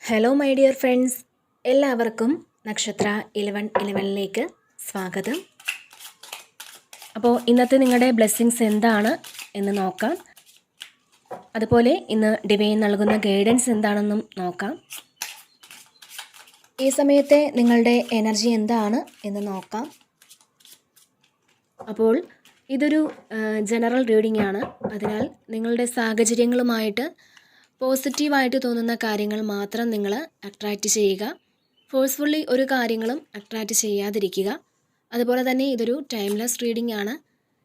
Hello my dear friends, എല്ലാവർക്കും നക്ഷത്ര 1111ലേക്ക് സ്വാഗതം. അപ്പോൾ ഇന്നത്തെ നിങ്ങളുടെ ബ്ലെസ്സിങ്സ് എന്താണ് എന്ന് നോക്കാം. അതുപോലെ ഇന്ന് ഡിവൈൻ നൽകുന്ന ഗൈഡൻസ് എന്താണെന്നും നോക്കാം. ഈ സമയത്തെ നിങ്ങളുടെ എനർജി എന്താണ് എന്ന് നോക്കാം. അപ്പോൾ ഇതൊരു ജനറൽ റീഡിംഗ് ആണ്. അതിനാൽ നിങ്ങളുടെ സാഹചര്യങ്ങളുമായിട്ട് പോസിറ്റീവായിട്ട് തോന്നുന്ന കാര്യങ്ങൾ മാത്രം നിങ്ങൾ അട്രാക്റ്റ് ചെയ്യുക. ഫോഴ്സ്ഫുള്ളി ഒരു കാര്യങ്ങളും അട്രാക്റ്റ് ചെയ്യാതിരിക്കുക. അതുപോലെ തന്നെ ഇതൊരു ടൈംലെസ് റീഡിംഗ് ആണ്.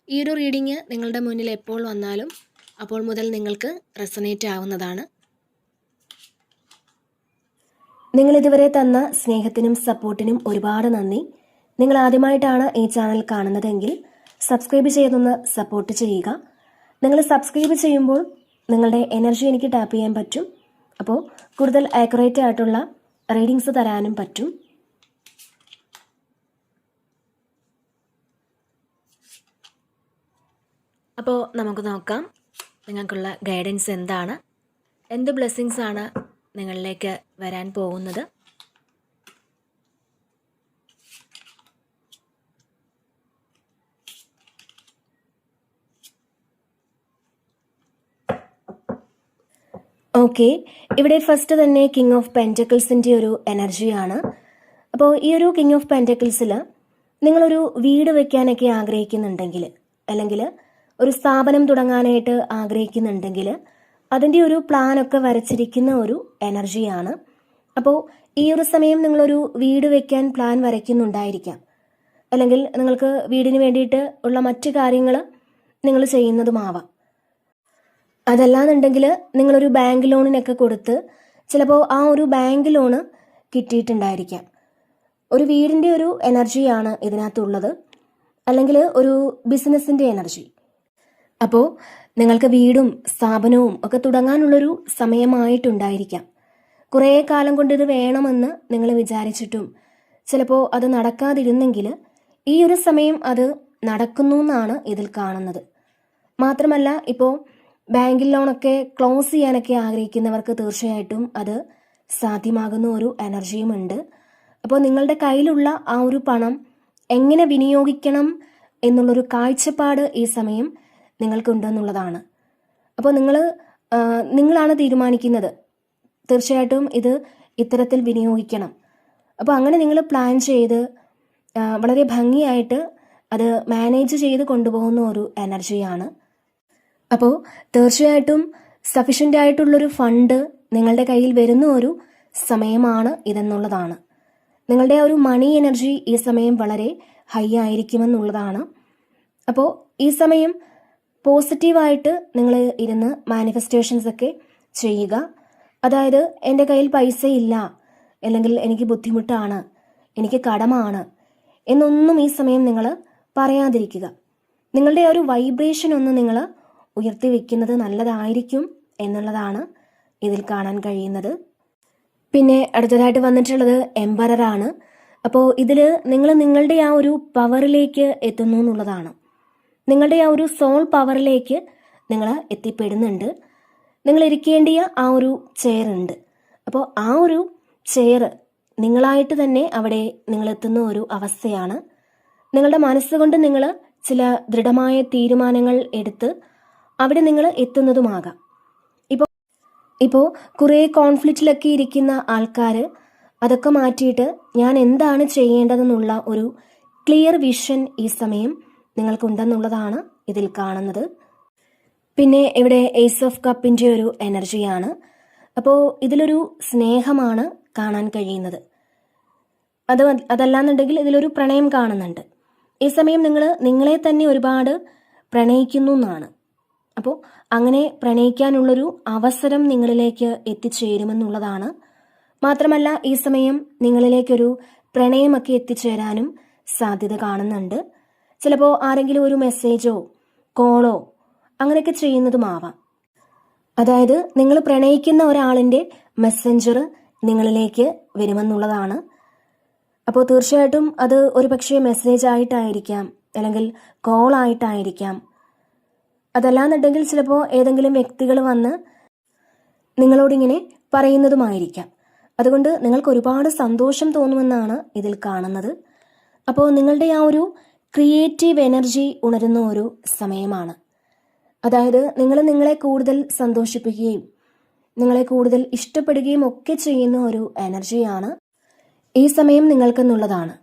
ഈ ഒരു റീഡിംഗ് നിങ്ങളുടെ മുന്നിൽ എപ്പോൾ വന്നാലും അപ്പോൾ മുതൽ നിങ്ങൾക്ക് റെസനേറ്റ് ആവുന്നതാണ്. നിങ്ങളിതുവരെ തന്ന സ്നേഹത്തിനും സപ്പോർട്ടിനും ഒരുപാട് നന്ദി. നിങ്ങൾ ആദ്യമായിട്ടാണ് ഈ ചാനൽ കാണുന്നതെങ്കിൽ സബ്സ്ക്രൈബ് ചെയ്തൊന്ന് സപ്പോർട്ട് ചെയ്യുക. നിങ്ങൾ സബ്സ്ക്രൈബ് ചെയ്യുമ്പോൾ നിങ്ങളുടെ എനർജി എനിക്ക് ടാപ്പ് ചെയ്യാൻ പറ്റും. അപ്പോൾ കൂടുതൽ ആക്യുറേറ്റ് ആയിട്ടുള്ള റീഡിങ്സ് തരാനും പറ്റും. അപ്പോൾ നമുക്ക് നോക്കാം നിങ്ങൾക്കുള്ള ഗൈഡൻസ് എന്താണ്, എന്ത് ബ്ലെസ്സിങ്സ് ആണ് നിങ്ങളിലേക്ക് വരാൻ പോകുന്നത്. ഓക്കെ, ഇവിടെ ഫസ്റ്റ് തന്നെ കിങ് ഓഫ് പെൻറ്റക്കിൾസിൻ്റെ ഒരു എനർജിയാണ്. അപ്പോൾ ഈ ഒരു കിങ് ഓഫ് പെൻറ്റക്കിൾസിൽ നിങ്ങളൊരു വീട് വെക്കാനൊക്കെ ആഗ്രഹിക്കുന്നുണ്ടെങ്കിൽ, അല്ലെങ്കിൽ ഒരു സ്ഥാപനം തുടങ്ങാനായിട്ട് ആഗ്രഹിക്കുന്നുണ്ടെങ്കിൽ അതിൻ്റെ ഒരു പ്ലാനൊക്കെ വരച്ചിരിക്കുന്ന ഒരു എനർജിയാണ്. അപ്പോൾ ഈ ഒരു സമയം നിങ്ങളൊരു വീട് വെക്കാൻ പ്ലാൻ വരയ്ക്കുന്നുണ്ടായിരിക്കാം, അല്ലെങ്കിൽ നിങ്ങൾക്ക് വീടിന് വേണ്ടിയിട്ട് ഉള്ള മറ്റു കാര്യങ്ങൾ നിങ്ങൾ ചെയ്യുന്നതുമാവാം. അതല്ലാന്നുണ്ടെങ്കിൽ നിങ്ങളൊരു ബാങ്ക് ലോണിനൊക്കെ കൊടുത്ത് ചിലപ്പോൾ ആ ഒരു ബാങ്ക് ലോണ് കിട്ടിയിട്ടുണ്ടായിരിക്കാം. ഒരു വീടിൻ്റെ ഒരു എനർജിയാണ് ഇതിനകത്തുള്ളത്, അല്ലെങ്കിൽ ഒരു ബിസിനസ്സിൻ്റെ എനർജി. അപ്പോൾ നിങ്ങൾക്ക് വീടും സ്ഥാപനവും ഒക്കെ തുടങ്ങാനുള്ളൊരു സമയമായിട്ടുണ്ടായിരിക്കാം. കുറേ കാലം കൊണ്ട് ഇത് വേണമെന്ന് നിങ്ങൾ വിചാരിച്ചിട്ടും ചിലപ്പോൾ അത് നടക്കാതിരുന്നെങ്കിൽ ഈ ഒരു സമയം അത് നടക്കുന്നു എന്നാണ് ഇതിൽ കാണുന്നത്. മാത്രമല്ല, ഇപ്പോൾ ബാങ്കിൽ ലോണൊക്കെ ക്ലോസ് ചെയ്യാനൊക്കെ ആഗ്രഹിക്കുന്നവർക്ക് തീർച്ചയായിട്ടും അത് സാധ്യമാകുന്ന ഒരു എനർജിയുമുണ്ട്. അപ്പോൾ നിങ്ങളുടെ കയ്യിലുള്ള ആ ഒരു പണം എങ്ങനെ വിനിയോഗിക്കണം എന്നുള്ളൊരു കാഴ്ചപ്പാട് ഈ സമയം നിങ്ങൾക്കുണ്ടെന്നുള്ളതാണ്. അപ്പോൾ നിങ്ങളാണ് തീരുമാനിക്കുന്നത്, തീർച്ചയായിട്ടും ഇത് ഇത്തരത്തിൽ വിനിയോഗിക്കണം. അപ്പോൾ അങ്ങനെ നിങ്ങൾ പ്ലാൻ ചെയ്ത് വളരെ ഭംഗിയായിട്ട് അത് മാനേജ് ചെയ്ത് കൊണ്ടുപോകുന്ന ഒരു എനർജിയാണ്. അപ്പോൾ തീർച്ചയായിട്ടും സഫിഷ്യൻ്റ് ആയിട്ടുള്ളൊരു ഫണ്ട് നിങ്ങളുടെ കയ്യിൽ വരുന്ന ഒരു സമയമാണ് ഇതെന്നുള്ളതാണ്. നിങ്ങളുടെ ഒരു മണി എനർജി ഈ സമയം വളരെ ഹൈ ആയിരിക്കുമെന്നുള്ളതാണ്. അപ്പോൾ ഈ സമയം പോസിറ്റീവായിട്ട് നിങ്ങൾ ഇരുന്ന് മാനിഫെസ്റ്റേഷൻസ് ഒക്കെ ചെയ്യുക. അതായത് എൻ്റെ കയ്യിൽ പൈസ ഇല്ല, അല്ലെങ്കിൽ എനിക്ക് ബുദ്ധിമുട്ടാണ്, എനിക്ക് കടമാണ് എന്നൊന്നും ഈ സമയം നിങ്ങൾ പറയാതിരിക്കുക. നിങ്ങളുടെ ഒരു വൈബ്രേഷൻ ഒന്ന് നിങ്ങൾ ഉയർത്തി വെക്കുന്നത് നല്ലതായിരിക്കും എന്നുള്ളതാണ് ഇതിൽ കാണാൻ കഴിയുന്നത്. പിന്നെ അടുത്തതായിട്ട് വന്നിട്ടുള്ളത് എംപററാണ്. അപ്പോൾ ഇതിൽ നിങ്ങൾ നിങ്ങളുടെ ആ ഒരു പവറിലേക്ക് എത്തുന്നു എന്നുള്ളതാണ്. നിങ്ങളുടെ ആ ഒരു സോൾ പവറിലേക്ക് നിങ്ങൾ എത്തിപ്പെടുന്നുണ്ട്. നിങ്ങൾ ഇരിക്കേണ്ടിയ ആ ഒരു ചെയർ ഉണ്ട്. അപ്പോൾ ആ ഒരു ചെയർ നിങ്ങളായിട്ട് തന്നെ അവിടെ നിങ്ങൾ എത്തുന്ന ഒരു അവസ്ഥയാണ്. നിങ്ങളുടെ മനസ്സുകൊണ്ട് നിങ്ങൾ ചില ദൃഢമായ തീരുമാനങ്ങൾ എടുത്ത് അവിടെ നിങ്ങൾ എത്തുന്നതുമാകാം. ഇപ്പോൾ കുറേ കോൺഫ്ലിക്റ്റിലൊക്കെ ഇരിക്കുന്ന ആൾക്കാർ അതൊക്കെ മാറ്റിയിട്ട് ഞാൻ എന്താണ് ചെയ്യേണ്ടതെന്നുള്ള ഒരു ക്ലിയർ വിഷൻ ഈ സമയം നിങ്ങൾക്കുണ്ടെന്നുള്ളതാണ് ഇതിൽ കാണുന്നത്. പിന്നെ ഇവിടെ ഏസ് ഓഫ് കപ്പിൻ്റെ ഒരു എനർജിയാണ്. അപ്പോൾ ഇതിലൊരു സ്നേഹമാണ് കാണാൻ കഴിയുന്നത്. അതല്ലാന്നുണ്ടെങ്കിൽ ഇതിലൊരു പ്രണയം കാണുന്നുണ്ട്. ഈ സമയം നിങ്ങൾ നിങ്ങളെ തന്നെ ഒരുപാട് പ്രണയിക്കുന്നു എന്നാണ്. അപ്പോൾ അങ്ങനെ പ്രണയിക്കാനുള്ളൊരു അവസരം നിങ്ങളിലേക്ക് എത്തിച്ചേരുമെന്നുള്ളതാണ്. മാത്രമല്ല, ഈ സമയം നിങ്ങളിലേക്കൊരു പ്രണയമൊക്കെ എത്തിച്ചേരാനും സാധ്യത കാണുന്നുണ്ട്. ചിലപ്പോൾ ആരെങ്കിലും ഒരു മെസ്സേജോ കോളോ അങ്ങനെയൊക്കെ ചെയ്യുന്നതുമാവാം. അതായത് നിങ്ങൾ പ്രണയിക്കുന്ന ഒരാളിൻ്റെ മെസ്സഞ്ചർ നിങ്ങളിലേക്ക് വരുമെന്നുള്ളതാണ്. അപ്പോൾ തീർച്ചയായിട്ടും അത് ഒരു പക്ഷേ മെസ്സേജ് ആയിട്ടായിരിക്കാം, അല്ലെങ്കിൽ കോൾ ആയിട്ടായിരിക്കാം. അതല്ലാന്നുണ്ടെങ്കിൽ ചിലപ്പോൾ ഏതെങ്കിലും വ്യക്തികൾ വന്ന് നിങ്ങളോടിങ്ങനെ പറയുന്നതുമായിരിക്കാം. അതുകൊണ്ട് നിങ്ങൾക്ക് ഒരുപാട് സന്തോഷം തോന്നുമെന്നാണ് ഇതിൽ കാണുന്നത്. അപ്പോൾ നിങ്ങളുടെ ആ ഒരു ക്രിയേറ്റീവ് എനർജി ഉണരുന്ന ഒരു സമയമാണ്. അതായത് നിങ്ങൾ നിങ്ങളെ കൂടുതൽ സന്തോഷിപ്പിക്കുകയും നിങ്ങളെ കൂടുതൽ ഇഷ്ടപ്പെടുകയും ഒക്കെ ചെയ്യുന്ന ഒരു എനർജിയാണ് ഈ സമയം നിങ്ങൾക്കെന്നുള്ളതാണ്.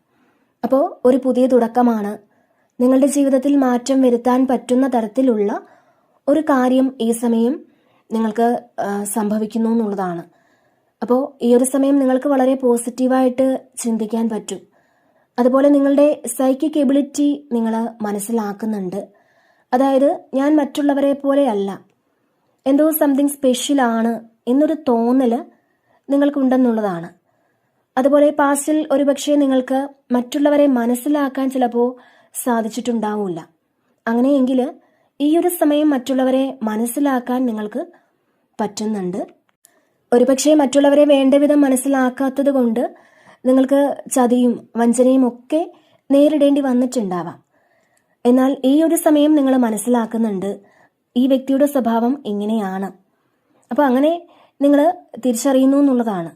അപ്പോൾ ഒരു പുതിയ തുടക്കമാണ്. നിങ്ങളുടെ ജീവിതത്തിൽ മാറ്റം വരുത്താൻ പറ്റുന്ന തരത്തിലുള്ള ഒരു കാര്യം ഈ സമയം നിങ്ങൾക്ക് സംഭവിക്കുന്നു എന്നുള്ളതാണ്. അപ്പോൾ ഈ ഒരു സമയം നിങ്ങൾക്ക് വളരെ പോസിറ്റീവായിട്ട് ചിന്തിക്കാൻ പറ്റും. അതുപോലെ നിങ്ങളുടെ സൈക്കിക് എബിലിറ്റി നിങ്ങൾ മനസ്സിലാക്കുന്നുണ്ട്. അതായത് ഞാൻ മറ്റുള്ളവരെ പോലെയല്ല, എന്തോ സംതിങ് സ്പെഷ്യലാണ് എന്നൊരു തോന്നൽ നിങ്ങൾക്കുണ്ടെന്നുള്ളതാണ്. അതുപോലെ പാസ്റ്റിൽ ഒരുപക്ഷെ നിങ്ങൾക്ക് മറ്റുള്ളവരെ മനസ്സിലാക്കാൻ ചിലപ്പോൾ സാധിച്ചിട്ടുണ്ടാവില്ല. അങ്ങനെയെങ്കിൽ ഈ ഒരു സമയം മറ്റുള്ളവരെ മനസ്സിലാക്കാൻ നിങ്ങൾക്ക് പറ്റുന്നുണ്ട്. ഒരുപക്ഷെ മറ്റുള്ളവരെ വേണ്ട വിധം മനസ്സിലാക്കാത്തത് കൊണ്ട് നിങ്ങൾക്ക് ചതിയും വഞ്ചനയും ഒക്കെ നേരിടേണ്ടി വന്നിട്ടുണ്ടാവാം. എന്നാൽ ഈ ഒരു സമയം നിങ്ങൾ മനസ്സിലാക്കുന്നുണ്ട് ഈ വ്യക്തിയുടെ സ്വഭാവം ഇങ്ങനെയാണ്. അപ്പോൾ അങ്ങനെ നിങ്ങൾ തിരിച്ചറിയുന്നു എന്നുള്ളതാണ്.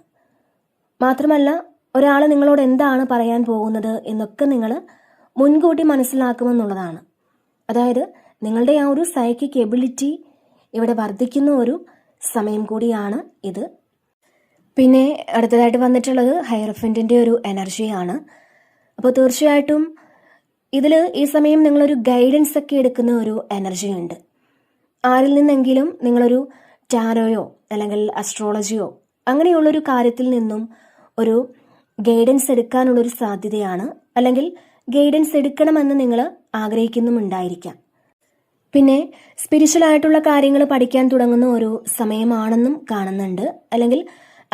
മാത്രമല്ല ഒരാൾ നിങ്ങളോട് എന്താണ് പറയാൻ പോകുന്നത് എന്നൊക്കെ നിങ്ങൾ മുൻകൂട്ടി മനസ്സിലാക്കുമെന്നുള്ളതാണ്. അതായത് നിങ്ങളുടെ ആ ഒരു സൈക്കിക് എബിലിറ്റി ഇവിടെ വർദ്ധിക്കുന്ന ഒരു സമയം കൂടിയാണ് ഇത്. പിന്നെ അടുത്തതായിട്ട് വന്നിട്ടുള്ളത് ഹയർഫൻറ്റിൻ്റെ ഒരു എനർജിയാണ്. അപ്പോൾ തീർച്ചയായിട്ടും ഇതിൽ ഈ സമയം നിങ്ങളൊരു ഗൈഡൻസ് ഒക്കെ എടുക്കുന്ന ഒരു എനർജി ഉണ്ട്. ആരിൽ നിന്നെങ്കിലും നിങ്ങളൊരു ടാരോയോ അല്ലെങ്കിൽ അസ്ട്രോളജിയോ അങ്ങനെയുള്ളൊരു കാര്യത്തിൽ നിന്നും ഒരു ഗൈഡൻസ് എടുക്കാനുള്ളൊരു സാധ്യതയാണ്. അല്ലെങ്കിൽ ഗൈഡൻസ് എടുക്കണമെന്ന് നിങ്ങൾ ആഗ്രഹിക്കുന്നുമുണ്ടായിരിക്കാം. പിന്നെ സ്പിരിച്വൽ ആയിട്ടുള്ള കാര്യങ്ങൾ പഠിക്കാൻ തുടങ്ങുന്ന ഒരു സമയമാണെന്നും കാണുന്നുണ്ട്. അല്ലെങ്കിൽ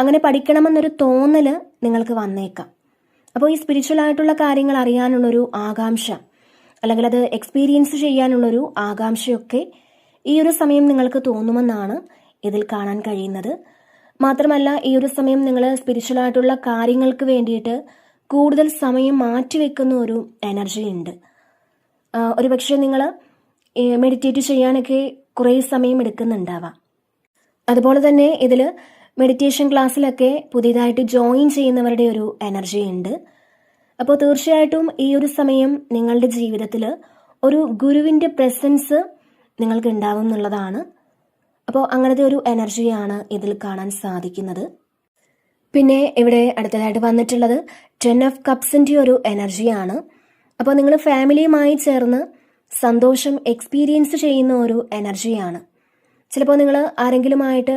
അങ്ങനെ പഠിക്കണമെന്നൊരു തോന്നൽ നിങ്ങൾക്ക് വന്നേക്കാം. അപ്പോൾ ഈ സ്പിരിച്വൽ ആയിട്ടുള്ള കാര്യങ്ങൾ അറിയാനുള്ളൊരു ആകാംക്ഷ അല്ലെങ്കിൽ അത് എക്സ്പീരിയൻസ് ചെയ്യാനുള്ളൊരു ആകാംക്ഷയൊക്കെ ഈ ഒരു സമയം നിങ്ങൾക്ക് തോന്നുമെന്നാണ് ഇതിൽ കാണാൻ കഴിയുന്നത്. മാത്രമല്ല ഈ ഒരു സമയം നിങ്ങൾ സ്പിരിച്വൽ ആയിട്ടുള്ള കാര്യങ്ങൾക്ക് വേണ്ടിയിട്ട് കൂടുതൽ സമയം മാറ്റിവെക്കുന്ന ഒരു എനർജി ഉണ്ട്. ഒരുപക്ഷെ നിങ്ങൾ മെഡിറ്റേറ്റ് ചെയ്യാനൊക്കെ കുറേ സമയം എടുക്കുന്നുണ്ടാവാം. അതുപോലെ തന്നെ ഇതിൽ മെഡിറ്റേഷൻ ക്ലാസ്സിലൊക്കെ പുതിയതായിട്ട് ജോയിൻ ചെയ്യുന്നവരുടെ ഒരു എനർജി ഉണ്ട്. അപ്പോൾ തീർച്ചയായിട്ടും ഈ ഒരു സമയം നിങ്ങളുടെ ജീവിതത്തിൽ ഒരു ഗുരുവിൻ്റെ പ്രസൻസ് നിങ്ങൾക്ക് ഉണ്ടാവും എന്നുള്ളതാണ്. അപ്പോൾ അങ്ങനത്തെ ഒരു എനർജിയാണ് ഇതിൽ കാണാൻ സാധിക്കുന്നത്. പിന്നെ ഇവിടെ അടുത്തതായിട്ട് വന്നിട്ടുള്ളത് 10 ഓഫ് കപ്സിൻ്റെ ഒരു എനർജിയാണ്. അപ്പോൾ നിങ്ങൾ ഫാമിലിയുമായി ചേർന്ന് സന്തോഷം എക്സ്പീരിയൻസ് ചെയ്യുന്ന ഒരു എനർജിയാണ്. ചിലപ്പോൾ നിങ്ങൾ ആരെങ്കിലുമായിട്ട്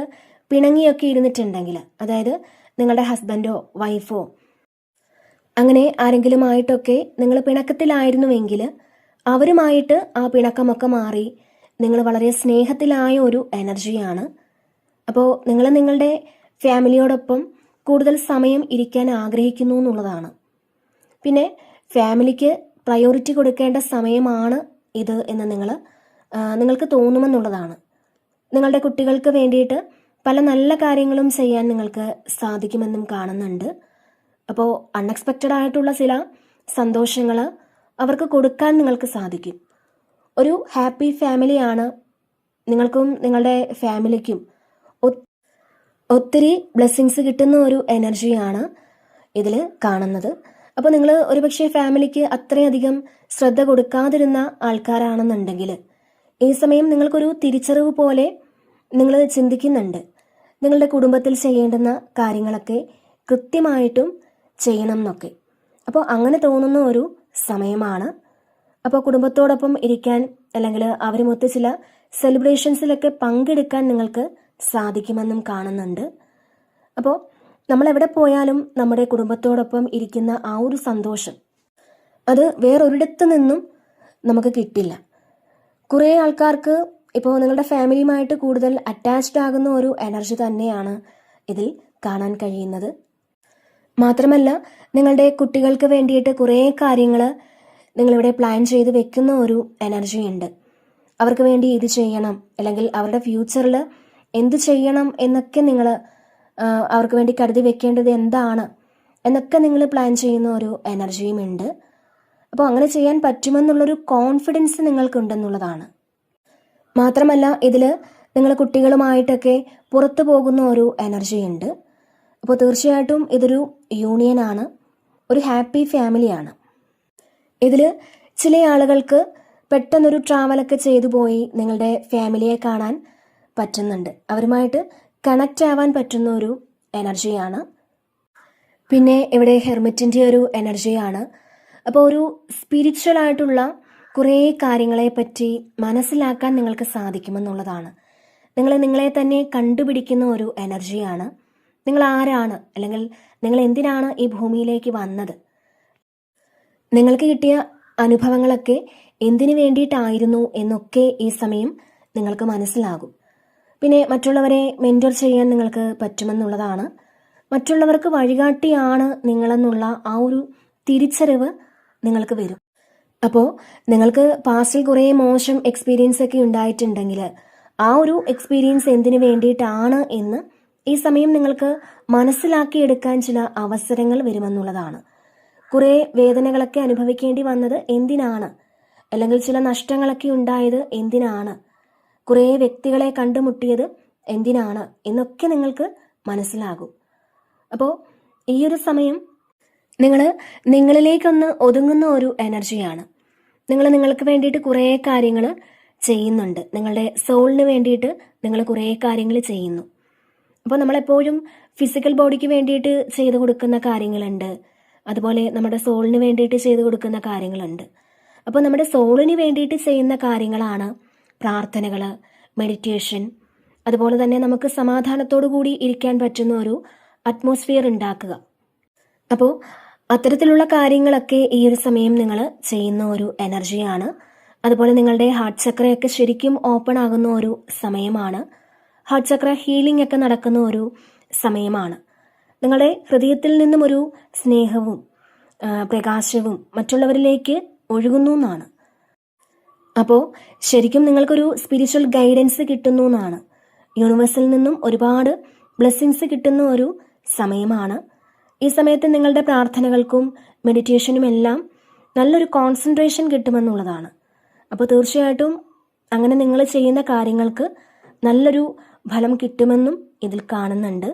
പിണങ്ങിയൊക്കെ ഇരുന്നിട്ടുണ്ടെങ്കിൽ, അതായത് നിങ്ങളുടെ ഹസ്ബൻഡോ വൈഫോ അങ്ങനെ ആരെങ്കിലുമായിട്ടൊക്കെ നിങ്ങൾ പിണക്കത്തിലായിരുന്നുവെങ്കിൽ അവരുമായിട്ട് ആ പിണക്കമൊക്കെ മാറി നിങ്ങൾ വളരെ സ്നേഹത്തിലായ ഒരു എനർജിയാണ്. അപ്പോൾ നിങ്ങൾ നിങ്ങളുടെ ഫാമിലിയോടൊപ്പം കൂടുതൽ സമയം ഇരിക്കാൻ ആഗ്രഹിക്കുന്നു എന്നുള്ളതാണ്. പിന്നെ ഫാമിലിക്ക് പ്രയോറിറ്റി കൊടുക്കേണ്ട സമയമാണ് ഇത് എന്ന് നിങ്ങൾക്ക് തോന്നുമെന്നുള്ളതാണ്. നിങ്ങളുടെ കുട്ടികൾക്ക് വേണ്ടിയിട്ട് പല നല്ല കാര്യങ്ങളും ചെയ്യാൻ നിങ്ങൾക്ക് സാധിക്കുമെന്നും കാണുന്നുണ്ട്. അപ്പോൾ അൺഎക്സ്പെക്റ്റഡ് ആയിട്ടുള്ള ചില സന്തോഷങ്ങൾ അവർക്ക് കൊടുക്കാൻ നിങ്ങൾക്ക് സാധിക്കും. ഒരു ഹാപ്പി ഫാമിലിയാണ്. നിങ്ങൾക്കും നിങ്ങളുടെ ഫാമിലിക്കും ഒത്തിരി ബ്ലെസ്സിങ്സ് കിട്ടുന്ന ഒരു എനർജിയാണ് ഇതിൽ കാണുന്നത്. അപ്പോൾ നിങ്ങൾ ഒരുപക്ഷെ ഫാമിലിക്ക് അത്രയധികം ശ്രദ്ധ കൊടുക്കാതിരുന്ന ആൾക്കാരാണെന്നുണ്ടെങ്കിൽ ഈ സമയം നിങ്ങൾക്കൊരു തിരിച്ചറിവ് പോലെ നിങ്ങൾ ചിന്തിക്കുന്നുണ്ട്. നിങ്ങളുടെ കുടുംബത്തിൽ ചെയ്യേണ്ടുന്ന കാര്യങ്ങളൊക്കെ കൃത്യമായിട്ടും ചെയ്യണം എന്നൊക്കെ. അപ്പോൾ അങ്ങനെ തോന്നുന്ന ഒരു സമയമാണ്. അപ്പോൾ കുടുംബത്തോടൊപ്പം ഇരിക്കാൻ അല്ലെങ്കിൽ അവരുമൊത്ത് ചില സെലിബ്രേഷൻസിലൊക്കെ പങ്കെടുക്കാൻ നിങ്ങൾക്ക് സാധിക്കുമെന്നും കാണുന്നുണ്ട്. അപ്പോൾ നമ്മളെവിടെ പോയാലും നമ്മുടെ കുടുംബത്തോടൊപ്പം ഇരിക്കുന്ന ആ ഒരു സന്തോഷം അത് വേറൊരിടത്തു നിന്നും നമുക്ക് കിട്ടില്ല. കുറേ ആൾക്കാർക്ക് ഇപ്പോൾ നിങ്ങളുടെ ഫാമിലിയുമായിട്ട് കൂടുതൽ അറ്റാച്ച്ഡ് ആകുന്ന ഒരു എനർജി തന്നെയാണ് ഇതിൽ കാണാൻ കഴിയുന്നത്. മാത്രമല്ല നിങ്ങളുടെ കുട്ടികൾക്ക് വേണ്ടിയിട്ട് കുറേ കാര്യങ്ങൾ നിങ്ങളിവിടെ പ്ലാൻ ചെയ്ത് വെക്കുന്ന ഒരു എനർജി ഉണ്ട്. അവർക്ക് വേണ്ടി ഇത് ചെയ്യണം അല്ലെങ്കിൽ അവരുടെ ഫ്യൂച്ചറിൽ എന്ത് ചെയ്യണം എന്നൊക്കെ നിങ്ങൾ അവർക്ക് വേണ്ടി കരുതി വെക്കേണ്ടത് എന്താണ് എന്നൊക്കെ നിങ്ങൾ പ്ലാൻ ചെയ്യുന്ന ഒരു എനർജിയും ഉണ്ട്. അപ്പോൾ അങ്ങനെ ചെയ്യാൻ പറ്റുമെന്നുള്ളൊരു കോൺഫിഡൻസ് നിങ്ങൾക്കുണ്ടെന്നുള്ളതാണ്. മാത്രമല്ല ഇതിൽ നിങ്ങൾ കുട്ടികളുമായിട്ടൊക്കെ പുറത്തു പോകുന്ന ഒരു എനർജി ഉണ്ട്. അപ്പോൾ തീർച്ചയായിട്ടും ഇതൊരു യൂണിയനാണ്, ഒരു ഹാപ്പി ഫാമിലിയാണ്. ഇതിൽ ചില ആളുകൾക്ക് പെട്ടെന്നൊരു ട്രാവലൊക്കെ ചെയ്തു പോയി നിങ്ങളുടെ ഫാമിലിയെ കാണാൻ പറ്റുന്നുണ്ട്. അവരുമായിട്ട് കണക്റ്റ് ആവാൻ പറ്റുന്ന ഒരു എനർജിയാണ്. പിന്നെ ഇവിടെ ഹെർമിറ്റിൻ്റെ ഒരു എനർജിയാണ്. അപ്പോൾ ഒരു സ്പിരിച്വൽ ആയിട്ടുള്ള കുറേ കാര്യങ്ങളെ പറ്റി മനസ്സിലാക്കാൻ നിങ്ങൾക്ക് സാധിക്കുമെന്നുള്ളതാണ്. നിങ്ങളെ തന്നെ കണ്ടുപിടിക്കുന്ന ഒരു എനർജിയാണ്. നിങ്ങൾ ആരാണ്, അല്ലെങ്കിൽ നിങ്ങൾ എന്തിനാണ് ഈ ഭൂമിയിലേക്ക് വന്നത്, നിങ്ങൾക്ക് കിട്ടിയ അനുഭവങ്ങളൊക്കെ എന്തിനു വേണ്ടിയിട്ടായിരുന്നു എന്നൊക്കെ ഈ സമയം നിങ്ങൾക്ക് മനസ്സിലാകും. പിന്നെ മറ്റുള്ളവരെ മെൻറ്റർ ചെയ്യാൻ നിങ്ങൾക്ക് പറ്റുമെന്നുള്ളതാണ്. മറ്റുള്ളവർക്ക് വഴികാട്ടിയാണ് നിങ്ങളെന്നുള്ള ആ ഒരു തിരിച്ചറിവ് നിങ്ങൾക്ക് വരും. അപ്പോൾ നിങ്ങൾക്ക് പാസ്റ്റിൽ കുറേ മോശം എക്സ്പീരിയൻസ് ഒക്കെ ഉണ്ടായിട്ടുണ്ടെങ്കിൽ ആ ഒരു എക്സ്പീരിയൻസ് എന്തിനു വേണ്ടിയിട്ടാണ് എന്ന് ഈ സമയം നിങ്ങൾക്ക് മനസ്സിലാക്കിയെടുക്കാൻ ചില അവസരങ്ങൾ വരുമെന്നുള്ളതാണ്. കുറേ വേദനകളൊക്കെ അനുഭവിക്കേണ്ടി വന്നത് എന്തിനാണ്, അല്ലെങ്കിൽ ചില നഷ്ടങ്ങളൊക്കെ ഉണ്ടായത് എന്തിനാണ്, കുറേ വ്യക്തികളെ കണ്ടുമുട്ടിയത് എന്തിനാണ് എന്നൊക്കെ നിങ്ങൾക്ക് മനസ്സിലാകും. അപ്പോൾ ഈ ഒരു സമയം നിങ്ങളിലേക്കൊന്ന് ഒതുങ്ങുന്ന ഒരു എനർജിയാണ്. നിങ്ങൾക്ക് വേണ്ടിയിട്ട് കുറേ കാര്യങ്ങൾ ചെയ്യുന്നുണ്ട്. നിങ്ങളുടെ സോളിന് വേണ്ടിയിട്ട് നിങ്ങൾ കുറേ കാര്യങ്ങൾ ചെയ്യുന്നു. അപ്പോൾ നമ്മളെപ്പോഴും ഫിസിക്കൽ ബോഡിക്ക് വേണ്ടിയിട്ട് ചെയ്തു കൊടുക്കുന്ന കാര്യങ്ങളുണ്ട്, അതുപോലെ നമ്മുടെ സോളിന് വേണ്ടിയിട്ട് ചെയ്തു കൊടുക്കുന്ന കാര്യങ്ങളുണ്ട്. അപ്പോൾ നമ്മുടെ സോളിന് വേണ്ടിയിട്ട് ചെയ്യുന്ന കാര്യങ്ങളാണ് പ്രാർത്ഥനകൾ, മെഡിറ്റേഷൻ, അതുപോലെ തന്നെ നമുക്ക് സമാധാനത്തോടു കൂടി ഇരിക്കാൻ പറ്റുന്ന ഒരു അറ്റ്മോസ്ഫിയർ ഉണ്ടാക്കുക. അപ്പോൾ അത്തരത്തിലുള്ള കാര്യങ്ങളൊക്കെ ഈ ഒരു സമയം നിങ്ങൾ ചെയ്യുന്ന ഒരു എനർജിയാണ്. അതുപോലെ നിങ്ങളുടെ ഹാർട്ട് ചക്രയൊക്കെ ശരിക്കും ഓപ്പൺ ആകുന്ന ഒരു സമയമാണ്. ഹാർട്ട് ചക്ര ഹീലിംഗ് ഒക്കെ നടക്കുന്ന ഒരു സമയമാണ്. നിങ്ങളുടെ ഹൃദയത്തിൽ നിന്നും ഒരു സ്നേഹവും പ്രകാശവും മറ്റുള്ളവരിലേക്ക് ഒഴുകുന്നു എന്നാണ്. അപ്പോൾ ശരിക്കും നിങ്ങൾക്കൊരു സ്പിരിച്വൽ ഗൈഡൻസ് കിട്ടുന്നു എന്നാണ്. യൂണിവേഴ്സിൽ നിന്നും ഒരുപാട് ബ്ലെസ്സിങ്സ് കിട്ടുന്ന ഒരു സമയമാണ്. ഈ സമയത്ത് നിങ്ങളുടെ പ്രാർത്ഥനകൾക്കും മെഡിറ്റേഷനും എല്ലാം നല്ലൊരു കോൺസെൻട്രേഷൻ കിട്ടുമെന്നുള്ളതാണ്. അപ്പോൾ തീർച്ചയായിട്ടും അങ്ങനെ നിങ്ങൾ ചെയ്യുന്ന കാര്യങ്ങൾക്ക് നല്ലൊരു ഫലം കിട്ടുമെന്നും ഇതിൽ കാണുന്നുണ്ട്.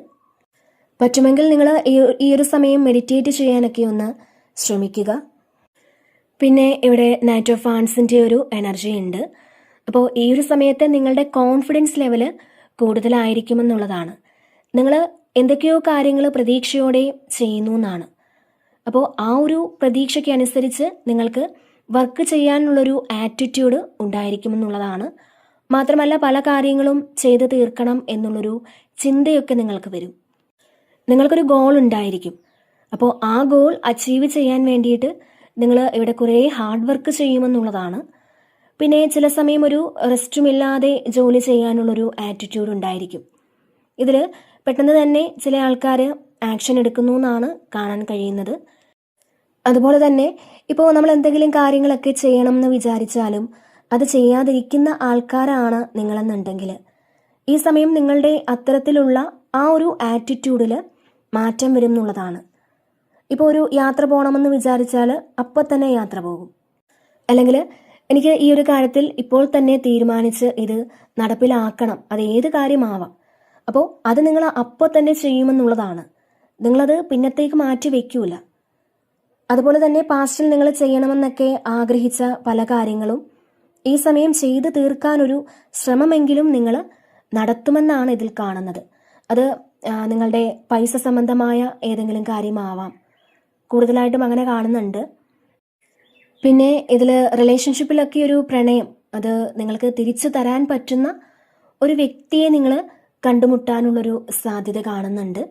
പറ്റുമെങ്കിൽ നിങ്ങൾ ഈ ഒരു സമയം മെഡിറ്റേറ്റ് ചെയ്യാനൊക്കെ ഒന്ന് ശ്രമിക്കുക. പിന്നെ ഇവിടെ നൈറ്റ് ഓഫ് വാൻസിൻ്റെ ഒരു എനർജി ഉണ്ട്. അപ്പോൾ ഈ ഒരു സമയത്ത് നിങ്ങളുടെ കോൺഫിഡൻസ് ലെവല് കൂടുതലായിരിക്കുമെന്നുള്ളതാണ്. നിങ്ങൾ എന്തൊക്കെയോ കാര്യങ്ങൾ പ്രതീക്ഷയോടെ ചെയ്യുന്നു എന്നാണ്. അപ്പോൾ ആ ഒരു പ്രതീക്ഷയ്ക്ക് അനുസരിച്ച് നിങ്ങൾക്ക് വർക്ക് ചെയ്യാനുള്ളൊരു ആറ്റിറ്റ്യൂഡ് ഉണ്ടായിരിക്കുമെന്നുള്ളതാണ്. മാത്രമല്ല പല കാര്യങ്ങളും ചെയ്ത് തീർക്കണം എന്നുള്ളൊരു ചിന്തയൊക്കെ നിങ്ങൾക്ക് വരും. നിങ്ങൾക്കൊരു ഗോൾ ഉണ്ടായിരിക്കും. അപ്പോൾ ആ ഗോൾ അച്ചീവ് ചെയ്യാൻ വേണ്ടിയിട്ട് നിങ്ങൾ ഇവിടെ കുറേ ഹാർഡ് വർക്ക് ചെയ്യുമെന്നുള്ളതാണ്. പിന്നെ ചില സമയം ഒരു റെസ്റ്റുമില്ലാതെ ജോലി ചെയ്യാനുള്ളൊരു ആറ്റിറ്റ്യൂഡ് ഉണ്ടായിരിക്കും. ഇതിൽ പെട്ടെന്ന് തന്നെ ചില ആൾക്കാർ ആക്ഷൻ എടുക്കുന്നു എന്നാണ് കാണാൻ കഴിയുന്നത്. അതുപോലെ തന്നെ ഇപ്പോൾ നമ്മൾ എന്തെങ്കിലും കാര്യങ്ങളൊക്കെ ചെയ്യണം എന്ന് വിചാരിച്ചാലും അത് ചെയ്യാതിരിക്കുന്ന ആൾക്കാരാണ് നിങ്ങളെന്നുണ്ടെങ്കിൽ ഈ സമയം നിങ്ങളുടെ അത്തരത്തിലുള്ള ആ ഒരു ആറ്റിറ്റ്യൂഡിൽ മാറ്റം വരും എന്നുള്ളതാണ്. ഇപ്പോൾ ഒരു യാത്ര പോകണമെന്ന് വിചാരിച്ചാൽ അപ്പോൾ തന്നെ യാത്ര പോകും. അല്ലെങ്കിൽ എനിക്ക് ഈ ഒരു കാര്യത്തിൽ ഇപ്പോൾ തന്നെ തീരുമാനിച്ച് ഇത് നടപ്പിലാക്കണം, അത് ഏത് കാര്യമാവാം, അപ്പോൾ അത് നിങ്ങൾ അപ്പോൾ തന്നെ ചെയ്യുമെന്നുള്ളതാണ്. നിങ്ങളത് പിന്നത്തേക്ക് മാറ്റി വയ്ക്കൂല. അതുപോലെ തന്നെ പാസ്റ്റിൽ നിങ്ങൾ ചെയ്യണമെന്നൊക്കെ ആഗ്രഹിച്ച പല കാര്യങ്ങളും ഈ സമയം ചെയ്തു തീർക്കാനൊരു ശ്രമമെങ്കിലും നിങ്ങൾ നടത്തുമെന്നാണ് ഇതിൽ കാണുന്നത്. അത് നിങ്ങളുടെ പൈസ സംബന്ധമായ ഏതെങ്കിലും കാര്യമാവാം, കൂടുതലായിട്ടും അങ്ങനെ കാണുന്നുണ്ട്. പിന്നെ ഇതിൽ റിലേഷൻഷിപ്പിലൊക്കെ ഒരു പ്രണയം, അത് നിങ്ങൾക്ക് തിരിച്ചു തരാൻ പറ്റുന്ന ഒരു വ്യക്തിയെ നിങ്ങൾ കണ്ടുമുട്ടാനുള്ളൊരു സാധ്യത കാണുന്നുണ്ട്.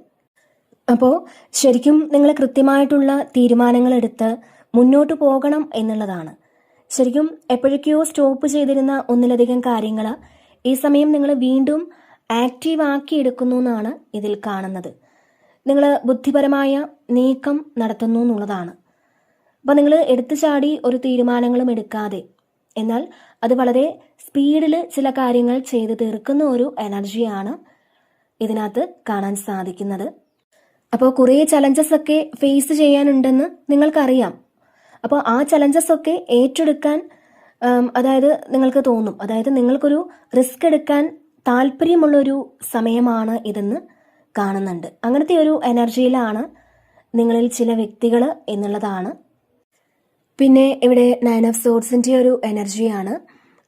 അപ്പോൾ ശരിക്കും നിങ്ങൾ കൃത്യമായിട്ടുള്ള തീരുമാനങ്ങൾ എടുത്ത് മുന്നോട്ട് പോകണം എന്നുള്ളതാണ്. ശരിക്കും എപ്പോഴൊക്കെയോ സ്റ്റോപ്പ് ചെയ്തിരുന്ന ഒന്നിലധികം കാര്യങ്ങൾ ഈ സമയം നിങ്ങൾ വീണ്ടും ആക്റ്റീവ് ആക്കി എടുക്കുന്നു എന്നാണ് ഇതിൽ കാണുന്നത്. നിങ്ങൾ ബുദ്ധിപരമായ നീക്കം നടത്തുന്നു എന്നുള്ളതാണ്. അപ്പോൾ നിങ്ങൾ എടുത്തു ചാടി ഒരു തീരുമാനങ്ങളും എടുക്കാതെ, എന്നാൽ അത് വളരെ സ്പീഡിൽ ചില കാര്യങ്ങൾ ചെയ്ത് തീർക്കുന്ന ഒരു എനർജിയാണ് ഇതിനകത്ത് കാണാൻ സാധിക്കുന്നത്. അപ്പോൾ കുറേ ചലഞ്ചസ് ഒക്കെ ഫേസ് ചെയ്യാനുണ്ടെന്ന് നിങ്ങൾക്കറിയാം. അപ്പോൾ ആ ചലഞ്ചസ് ഒക്കെ ഏറ്റെടുക്കാൻ അതായത് നിങ്ങൾക്ക് തോന്നും, അതായത് നിങ്ങൾക്കൊരു റിസ്ക് എടുക്കാൻ താല്പര്യമുള്ളൊരു സമയമാണ് ഇതെന്ന് കാണുന്നുണ്ട്. അങ്ങനത്തെ ഒരു എനർജിയിലാണ് നിങ്ങളിൽ ചില വ്യക്തികൾ എന്നുള്ളതാണ്. പിന്നെ ഇവിടെ 9 ഓഫ് സോഡ്സിൻ്റെ ഒരു എനർജിയാണ്.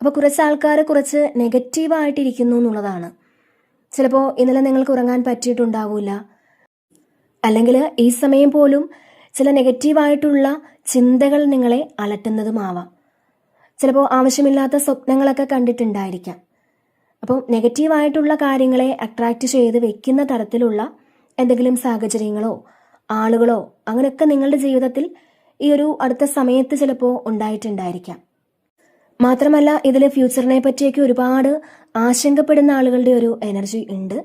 അപ്പോൾ കുറച്ച് ആൾക്കാർ കുറച്ച് നെഗറ്റീവായിട്ടിരിക്കുന്നു എന്നുള്ളതാണ്. ചിലപ്പോൾ ഇന്നലെ നിങ്ങൾക്ക് ഉറങ്ങാൻ പറ്റിയിട്ടുണ്ടാവില്ല, അല്ലെങ്കിൽ ഈ സമയം പോലും ചില നെഗറ്റീവായിട്ടുള്ള ചിന്തകൾ നിങ്ങളെ അലട്ടുന്നതുമാവാം. ചിലപ്പോൾ ആവശ്യമില്ലാത്ത സ്വപ്നങ്ങളൊക്കെ കണ്ടിട്ടുണ്ടായിരിക്കാം. അപ്പോൾ നെഗറ്റീവായിട്ടുള്ള കാര്യങ്ങളെ അട്രാക്റ്റ് ചെയ്ത് വെക്കുന്ന തരത്തിലുള്ള എന്തെങ്കിലും സാഹചര്യങ്ങളോ ആളുകളോ അങ്ങനെയൊക്കെ നിങ്ങളുടെ ജീവിതത്തിൽ ഈ ഒരു അടുത്ത സമയത്ത് ചിലപ്പോൾ ഉണ്ടായിട്ടുണ്ടായിരിക്കാം. മാത്രമല്ല ഇതിൽ ഫ്യൂച്ചറിനെ പറ്റിയൊക്കെ ഒരുപാട് ആശങ്കപ്പെടുന്ന ആളുകളുടെ ഒരു എനർജി ഉണ്ട്.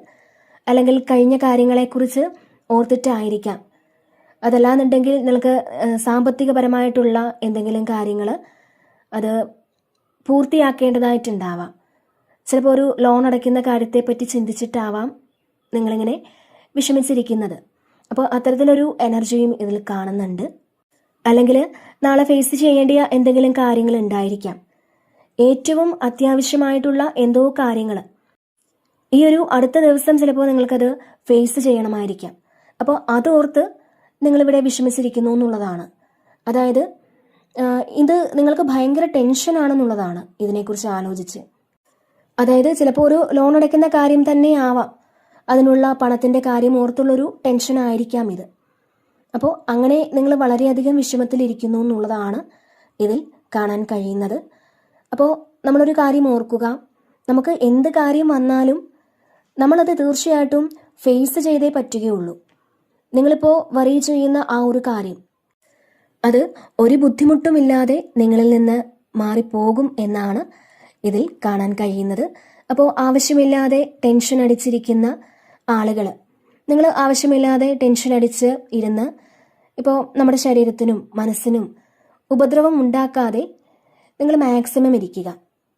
അല്ലെങ്കിൽ കഴിഞ്ഞ കാര്യങ്ങളെക്കുറിച്ച് ഓർത്തിട്ടായിരിക്കാം. അതല്ലാന്നുണ്ടെങ്കിൽ നിങ്ങൾക്ക് സാമ്പത്തികപരമായിട്ടുള്ള എന്തെങ്കിലും കാര്യങ്ങൾ അത് പൂർത്തിയാക്കേണ്ടതായിട്ടുണ്ടാവാം. ചിലപ്പോൾ ഒരു ലോൺ അടയ്ക്കുന്ന കാര്യത്തെപ്പറ്റി ചിന്തിച്ചിട്ടാവാം നിങ്ങളിങ്ങനെ വിഷമിച്ചിരിക്കുന്നത്. അപ്പോൾ അത്തരത്തിലൊരു എനർജിയും ഇതിൽ കാണുന്നുണ്ട്. അല്ലെങ്കിൽ നാളെ ഫേസ് ചെയ്യേണ്ടിയ എന്തെങ്കിലും കാര്യങ്ങൾ ഉണ്ടായിരിക്കാം. ഏറ്റവും അത്യാവശ്യമായിട്ടുള്ള എന്തോ കാര്യങ്ങൾ ഈ ഒരു അടുത്ത ദിവസം ചിലപ്പോൾ നിങ്ങൾക്കത് ഫേസ് ചെയ്യണമായിരിക്കാം. അപ്പോൾ അതോർത്ത് നിങ്ങളിവിടെ വിഷമിച്ചിരിക്കുന്നു എന്നുള്ളതാണ്. അതായത് ഇത് നിങ്ങൾക്ക് ഭയങ്കര ടെൻഷനാണെന്നുള്ളതാണ് ഇതിനെക്കുറിച്ച് ആലോചിച്ച്. അതായത് ചിലപ്പോൾ ഒരു ലോൺ അടയ്ക്കുന്ന കാര്യം തന്നെ ആവാം, അതിനുള്ള പണത്തിൻ്റെ കാര്യം ഓർത്തുള്ളൊരു ടെൻഷനായിരിക്കാം ഇത്. അപ്പോൾ അങ്ങനെ നിങ്ങൾ വളരെയധികം വിഷമത്തിലിരിക്കുന്നു എന്നുള്ളതാണ് ഇതിൽ കാണാൻ കഴിയുന്നത്. അപ്പോൾ നമ്മളൊരു കാര്യം ഓർക്കുക, നമുക്ക് എന്ത് കാര്യം വന്നാലും നമ്മളത് തീർച്ചയായിട്ടും ഫേസ് ചെയ്തേ പറ്റുകയുള്ളൂ. നിങ്ങളിപ്പോൾ വറി ചെയ്യുന്ന ആ ഒരു കാര്യം അത് ഒരു ബുദ്ധിമുട്ടുമില്ലാതെ നിങ്ങളിൽ നിന്ന് മാറിപ്പോകും എന്നാണ് ഇതിൽ കാണാൻ കഴിയുന്നത്. അപ്പോൾ ആവശ്യമില്ലാതെ ടെൻഷൻ അടിച്ചിരിക്കുന്ന ആളുകൾ, നിങ്ങൾ ആവശ്യമില്ലാതെ ടെൻഷൻ അടിച്ച് ഇരുന്ന് ഇപ്പോൾ നമ്മുടെ ശരീരത്തിനും മനസ്സിനും ഉപദ്രവം ഉണ്ടാക്കാതെ നിങ്ങൾ മാക്സിമം ഇരിക്കുക.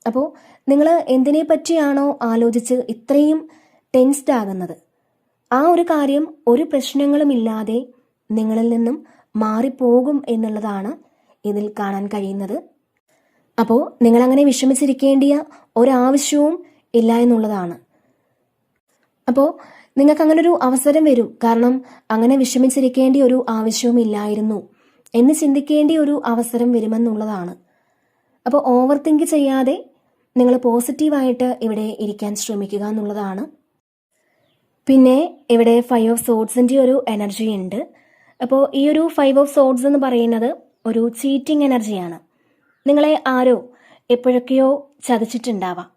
അപ്പോൾ നിങ്ങൾ എന്തിനെ പറ്റിയാണോ ആലോചിച്ച് ഇത്രയും ടെൻസ്ഡ് ആകുന്നത്, ആ ഒരു കാര്യം ഒരു പ്രശ്നങ്ങളുമില്ലാതെ നിങ്ങളിൽ നിന്നും മാറിപ്പോകും എന്നുള്ളതാണ് ഇതിൽ കാണാൻ കഴിയുന്നത്. അപ്പോൾ നിങ്ങളങ്ങനെ വിഷമിച്ചിരിക്കേണ്ടിയ ഒരാവശ്യവും ഇല്ല എന്നുള്ളതാണ്. അപ്പോൾ നിങ്ങൾക്ക് അങ്ങനെ ഒരു അവസരം വരും. കാരണം അങ്ങനെ വിഷമിച്ചിരിക്കേണ്ട ഒരു ആവശ്യവും ഇല്ലായിരുന്നു എന്ന് ചിന്തിക്കേണ്ട ഒരു അവസരം വരുമെന്നുള്ളതാണ്. അപ്പോൾ ഓവർ തിങ്ക് ചെയ്യാതെ നിങ്ങൾ പോസിറ്റീവായിട്ട് ഇവിടെ ഇരിക്കാൻ ശ്രമിക്കുക എന്നുള്ളതാണ്. പിന്നെ ഇവിടെ 5 ഓഫ് സോഡ്സിൻ്റെ ഒരു എനർജി ഉണ്ട്. അപ്പോൾ ഈ ഒരു 5 ഓഫ് സോഡ്സ് എന്ന് പറയുന്നത് ഒരു ചീറ്റിംഗ് എനർജിയാണ്. നിങ്ങളെ ആരോ എപ്പോഴൊക്കെയോ ചതിച്ചിട്ടുണ്ടാവാം.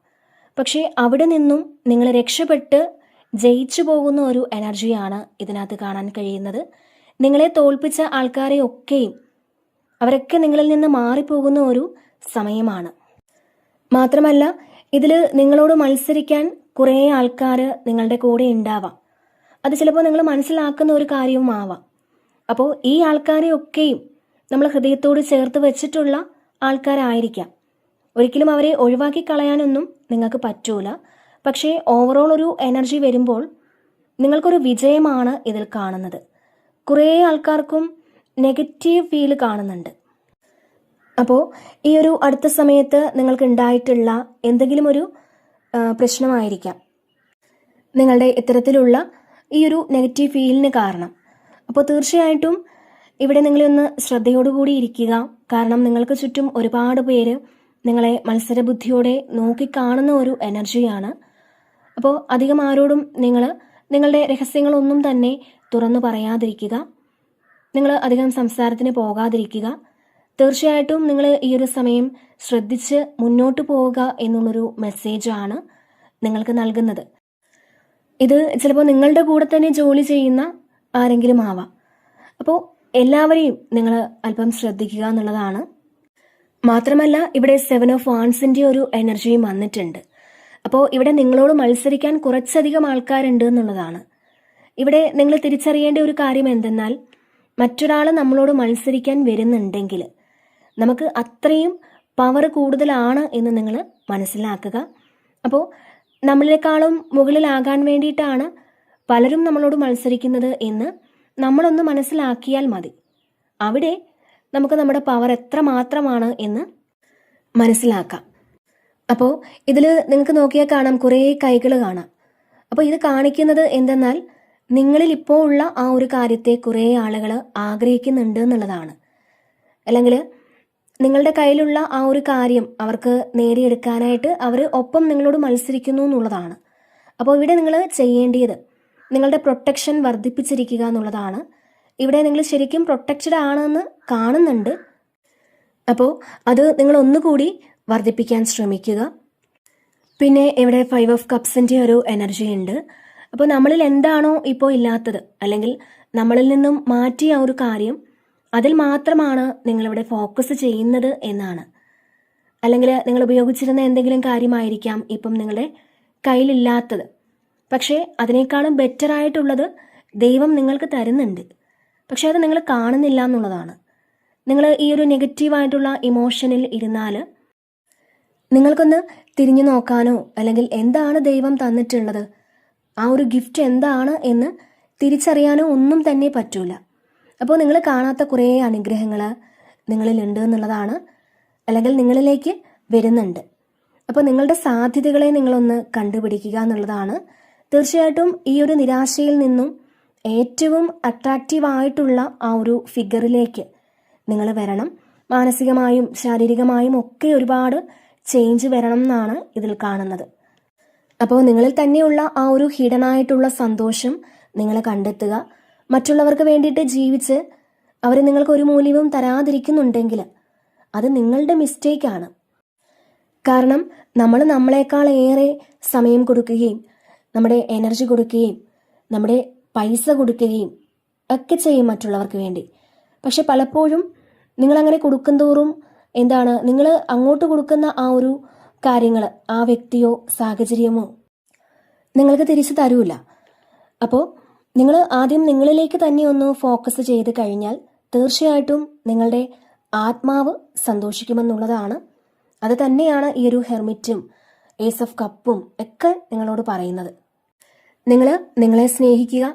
പക്ഷേ അവിടെ നിന്നും നിങ്ങൾ രക്ഷപ്പെട്ട് ജയിച്ചു പോകുന്ന ഒരു എനർജിയാണ് ഇതിനകത്ത് കാണാൻ കഴിയുന്നത്. നിങ്ങളെ തോൽപ്പിച്ച ആൾക്കാരെയൊക്കെയും അവരൊക്കെ നിങ്ങളിൽ നിന്ന് മാറിപ്പോകുന്ന ഒരു സമയമാണ്. മാത്രമല്ല ഇതിൽ നിങ്ങളോട് മത്സരിക്കാൻ കുറേ ആൾക്കാർ നിങ്ങളുടെ കൂടെ ഉണ്ടാവാം. അത് ചിലപ്പോൾ നിങ്ങൾ മനസ്സിലാക്കുന്ന ഒരു കാര്യവും ആവാം. അപ്പോൾ ഈ ആൾക്കാരെയൊക്കെയും നമ്മൾ ഹൃദയത്തോട് ചേർത്ത് വെച്ചിട്ടുള്ള ആൾക്കാരായിരിക്കാം. ഒരിക്കലും അവരെ ഒഴിവാക്കി കളയാനൊന്നും നിങ്ങൾക്ക് പറ്റൂല. പക്ഷേ ഓവറോൾ ഒരു എനർജി വരുമ്പോൾ നിങ്ങൾക്കൊരു വിജയമാണ് ഇതിൽ കാണുന്നത്. കുറേ ആൾക്കാർക്കും നെഗറ്റീവ് ഫീൽ കാണുന്നുണ്ട്. അപ്പോൾ ഈ ഒരു അടുത്ത സമയത്ത് നിങ്ങൾക്ക് ഉണ്ടായിട്ടുള്ള എന്തെങ്കിലും ഒരു പ്രശ്നമായിരിക്കാം നിങ്ങളുടെ ഇത്തരത്തിലുള്ള ഈ ഒരു നെഗറ്റീവ് ഫീലിന് കാരണം. അപ്പോൾ തീർച്ചയായിട്ടും ഇവിടെ നിങ്ങളൊന്ന് ശ്രദ്ധയോടുകൂടി ഇരിക്കുക. കാരണം നിങ്ങൾക്ക് ചുറ്റും ഒരുപാട് പേര് നിങ്ങളെ മത്സരബുദ്ധിയോടെ നോക്കിക്കാണുന്ന ഒരു എനർജിയാണ്. അപ്പോൾ അധികം ആരോടും നിങ്ങളുടെ രഹസ്യങ്ങളൊന്നും തന്നെ തുറന്നു പറയാതിരിക്കുക. നിങ്ങൾ അധികം സംസാരത്തിന് പോകാതിരിക്കുക. തീർച്ചയായിട്ടും നിങ്ങൾ ഈ ഒരു സമയം ശ്രദ്ധിച്ച് മുന്നോട്ട് പോവുക എന്നുള്ളൊരു മെസ്സേജാണ് നിങ്ങൾക്ക് നൽകുന്നത്. ഇത് ചിലപ്പോൾ നിങ്ങളുടെ കൂടെ തന്നെ ജോലി ചെയ്യുന്ന ആരെങ്കിലും ആവാം. അപ്പോൾ എല്ലാവരെയും നിങ്ങൾ അല്പം ശ്രദ്ധിക്കുക എന്നുള്ളതാണ്. മാത്രമല്ല ഇവിടെ 7 ഓഫ് വാൻസിൻ്റെ ഒരു എനർജിയും വന്നിട്ടുണ്ട്. അപ്പോൾ ഇവിടെ നിങ്ങളോട് മത്സരിക്കാൻ കുറച്ചധികം ആൾക്കാരുണ്ട് എന്നുള്ളതാണ്. ഇവിടെ നിങ്ങൾ തിരിച്ചറിയേണ്ട ഒരു കാര്യം എന്തെന്നാൽ, മറ്റൊരാൾ നമ്മളോട് മത്സരിക്കാൻ വരുന്നുണ്ടെങ്കിൽ നമുക്ക് അത്രയും പവർ കൂടുതലാണ് എന്ന് നിങ്ങൾ മനസ്സിലാക്കുക. അപ്പോൾ നമ്മളെക്കാളും മുകളിലാകാൻ വേണ്ടിയിട്ടാണ് പലരും നമ്മളോട് മത്സരിക്കുന്നത് എന്ന് നമ്മളൊന്ന് മനസ്സിലാക്കിയാൽ മതി. അവിടെ നമുക്ക് നമ്മുടെ പവർ എത്ര മാത്രമാണ് എന്ന് മനസ്സിലാക്കാം. അപ്പോൾ ഇതിൽ നിങ്ങൾക്ക് നോക്കിയാൽ കാണാം കുറേ കൈകൾ കാണാം. അപ്പോൾ ഇത് കാണിക്കുന്നത് എന്തെന്നാൽ നിങ്ങളിൽ ഇപ്പോൾ ഉള്ള ആ ഒരു കാര്യത്തെ കുറേ ആളുകൾ ആഗ്രഹിക്കുന്നുണ്ട് എന്നുള്ളതാണ്. അല്ലെങ്കിൽ നിങ്ങളുടെ കയ്യിലുള്ള ആ ഒരു കാര്യം അവർക്ക് നേടിയെടുക്കാനായിട്ട് അവർ ഒപ്പം നിങ്ങളോട് മത്സരിക്കുന്നു എന്നുള്ളതാണ്. അപ്പോൾ ഇവിടെ നിങ്ങൾ ചെയ്യേണ്ടത് നിങ്ങളുടെ പ്രൊട്ടക്ഷൻ വർദ്ധിപ്പിച്ചിരിക്കുക എന്നുള്ളതാണ്. ഇവിടെ നിങ്ങൾ ശരിക്കും പ്രൊട്ടക്റ്റഡ് ആണെന്ന് കാണുന്നുണ്ട്. അപ്പോൾ അത് നിങ്ങൾ ഒന്നുകൂടി വർദ്ധിപ്പിക്കാൻ ശ്രമിക്കുക. പിന്നെ ഇവിടെ 5 ഓഫ് കപ്സിൻ്റെ ഒരു എനർജി ഉണ്ട്. അപ്പോൾ നമ്മളിൽ എന്താണോ ഇപ്പോൾ ഇല്ലാത്തത്, അല്ലെങ്കിൽ നമ്മളിൽ നിന്നും മാറ്റിയ ആ ഒരു കാര്യം, അതിൽ മാത്രമാണ് നിങ്ങളിവിടെ ഫോക്കസ് ചെയ്യുന്നത് എന്നാണ്. അല്ലെങ്കിൽ നിങ്ങൾ ഉപയോഗിച്ചിരുന്ന എന്തെങ്കിലും കാര്യമായിരിക്കാം ഇപ്പം നിങ്ങളുടെ കയ്യിലില്ലാത്തത്. പക്ഷേ അതിനേക്കാളും ബെറ്ററായിട്ടുള്ളത് ദൈവം നിങ്ങൾക്ക് തരുന്നുണ്ട്. പക്ഷേ അത് നിങ്ങൾ കാണുന്നില്ല എന്നുള്ളതാണ്. നിങ്ങൾ ഈ ഒരു നെഗറ്റീവായിട്ടുള്ള ഇമോഷനിൽ ഇരുന്നാൽ നിങ്ങൾക്കൊന്ന് തിരിഞ്ഞു നോക്കാനോ, അല്ലെങ്കിൽ എന്താണ് ദൈവം തന്നിട്ടുള്ളത്, ആ ഒരു ഗിഫ്റ്റ് എന്താണ് എന്ന് തിരിച്ചറിയാനോ ഒന്നും തന്നെ പറ്റൂല. അപ്പോൾ നിങ്ങൾ കാണാത്ത കുറേ അനുഗ്രഹങ്ങൾ നിങ്ങളിലുണ്ട് എന്നുള്ളതാണ്, അല്ലെങ്കിൽ നിങ്ങളിലേക്ക് വരുന്നുണ്ട്. അപ്പോൾ നിങ്ങളുടെ സാധ്യതകളെ നിങ്ങളൊന്ന് കണ്ടുപിടിക്കുക എന്നുള്ളതാണ്. തീർച്ചയായിട്ടും ഈ ഒരു നിരാശയിൽ നിന്നും ഏറ്റവും അട്രാക്റ്റീവായിട്ടുള്ള ആ ഒരു ഫിഗറിലേക്ക് നിങ്ങൾ വരണം. മാനസികമായും ശാരീരികമായും ഒക്കെ ഒരുപാട് ചേഞ്ച് വരണം എന്നാണ് ഇതിൽ കാണുന്നത്. അപ്പോൾ നിങ്ങളിൽ തന്നെയുള്ള ആ ഒരു ഹിഡനായിട്ടുള്ള സന്തോഷം നിങ്ങൾ കണ്ടെത്തുക. മറ്റുള്ളവർക്ക് വേണ്ടിയിട്ട് ജീവിച്ച് അവർ നിങ്ങൾക്ക് ഒരു മൂല്യവും തരാതിരിക്കുന്നുണ്ടെങ്കിൽ അത് നിങ്ങളുടെ മിസ്റ്റേക്കാണ്. കാരണം നമ്മൾ നമ്മളെക്കാൾ ഏറെ സമയം കൊടുക്കുകയും നമ്മുടെ എനർജി കൊടുക്കുകയും നമ്മുടെ പൈസ കൊടുക്കുകയും ഒക്കെ ചെയ്യും മറ്റുള്ളവർക്ക് വേണ്ടി. പക്ഷെ പലപ്പോഴും നിങ്ങളങ്ങനെ കൊടുക്കുന്തോറും എന്താണ്, നിങ്ങൾ അങ്ങോട്ട് കൊടുക്കുന്ന ആ ഒരു കാര്യങ്ങൾ ആ വ്യക്തിയോ സാഹചര്യമോ നിങ്ങൾക്ക് തിരിച്ചു തരൂല. അപ്പോൾ നിങ്ങൾ ആദ്യം നിങ്ങളിലേക്ക് തന്നെ ഒന്ന് ഫോക്കസ് ചെയ്ത് കഴിഞ്ഞാൽ തീർച്ചയായിട്ടും നിങ്ങളുടെ ആത്മാവ് സന്തോഷിക്കുമെന്നുള്ളതാണ്. അത് തന്നെയാണ് ഈ ഒരു ഹെർമിറ്റും ഏസ് ഓഫ് കപ്പും ഒക്കെ നിങ്ങളോട് പറയുന്നത്. നിങ്ങൾ നിങ്ങളെ സ്നേഹിക്കുക,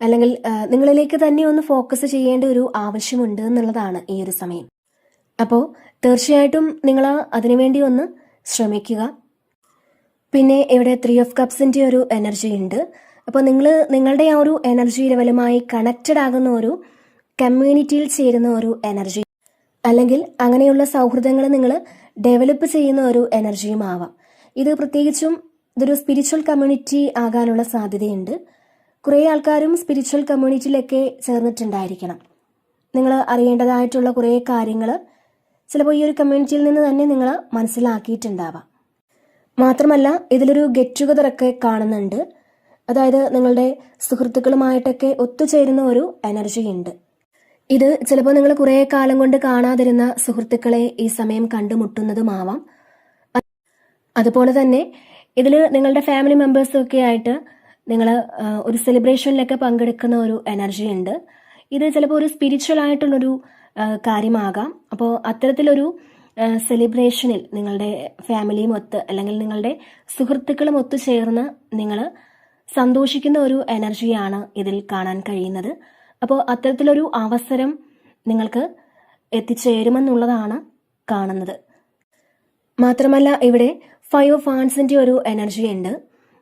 അല്ലെങ്കിൽ നിങ്ങളിലേക്ക് തന്നെ ഒന്ന് ഫോക്കസ് ചെയ്യേണ്ട ഒരു ആവശ്യമുണ്ട് എന്നുള്ളതാണ് ഈ ഒരു സമയം. അപ്പോൾ തീർച്ചയായിട്ടും നിങ്ങൾ അതിനുവേണ്ടി ഒന്ന് ശ്രമിക്കുക. പിന്നെ ഇവിടെ 3 ഓഫ് കപ്സിൻ്റെ ഒരു എനർജി ഉണ്ട്. അപ്പോൾ നിങ്ങൾ നിങ്ങളുടെ ആ ഒരു എനർജി ലെവലുമായി കണക്റ്റഡ് ആകുന്ന ഒരു കമ്മ്യൂണിറ്റിയിൽ ചേരുന്ന ഒരു എനർജി, അല്ലെങ്കിൽ അങ്ങനെയുള്ള സൗഹൃദങ്ങൾ നിങ്ങൾ ഡെവലപ്പ് ചെയ്യുന്ന ഒരു എനർജിയും ആവാം. ഇത് പ്രത്യേകിച്ചും ഇതൊരു സ്പിരിച്വൽ കമ്മ്യൂണിറ്റി ആകാനുള്ള സാധ്യതയുണ്ട്. കുറേ ആൾക്കാരും സ്പിരിച്വൽ കമ്മ്യൂണിറ്റിയിലൊക്കെ ചേർന്നിട്ടുണ്ടായിരിക്കണം. നിങ്ങൾ അറിയേണ്ടതായിട്ടുള്ള കുറേ കാര്യങ്ങൾ ചിലപ്പോൾ ഈ ഒരു കമ്മ്യൂണിറ്റിയിൽ നിന്ന് തന്നെ നിങ്ങൾ മനസ്സിലാക്കിയിട്ടുണ്ടാവാം. മാത്രമല്ല ഇതിലൊരു ഗെറ്റ് ടുഗദറൊക്കെ കാണുന്നുണ്ട്. അതായത് നിങ്ങളുടെ സുഹൃത്തുക്കളുമായിട്ടൊക്കെ ഒത്തുചേരുന്ന ഒരു എനർജി ഉണ്ട്. ഇത് ചിലപ്പോൾ നിങ്ങൾ കുറേ കാലം കൊണ്ട് കാണാതിരുന്ന സുഹൃത്തുക്കളെ ഈ സമയം കണ്ടുമുട്ടുന്നതുമാവാം. അതുപോലെ തന്നെ ഇതിൽ നിങ്ങളുടെ ഫാമിലി മെമ്പേഴ്സൊക്കെ ആയിട്ട് നിങ്ങൾ ഒരു സെലിബ്രേഷനിലൊക്കെ പങ്കെടുക്കുന്ന ഒരു എനർജി ഉണ്ട്. ഇത് ചിലപ്പോൾ ഒരു സ്പിരിച്വൽ ആയിട്ടുള്ളൊരു കാര്യമാകാം. അപ്പോൾ അത്തരത്തിലൊരു സെലിബ്രേഷനിൽ നിങ്ങളുടെ ഫാമിലിയും ഒത്ത്, അല്ലെങ്കിൽ നിങ്ങളുടെ സുഹൃത്തുക്കളും ഒത്തുചേർന്ന് നിങ്ങൾ സന്തോഷിക്കുന്ന ഒരു എനർജിയാണ് ഇതിൽ കാണാൻ കഴിയുന്നത്. അപ്പോൾ അത്തരത്തിലൊരു അവസരം നിങ്ങൾക്ക് എത്തിച്ചേരുമെന്നുള്ളതാണ് കാണുന്നത്. മാത്രമല്ല ഇവിടെ 5 ഓഫ് വാൻസിൻ്റെ ഒരു എനർജി ഉണ്ട്.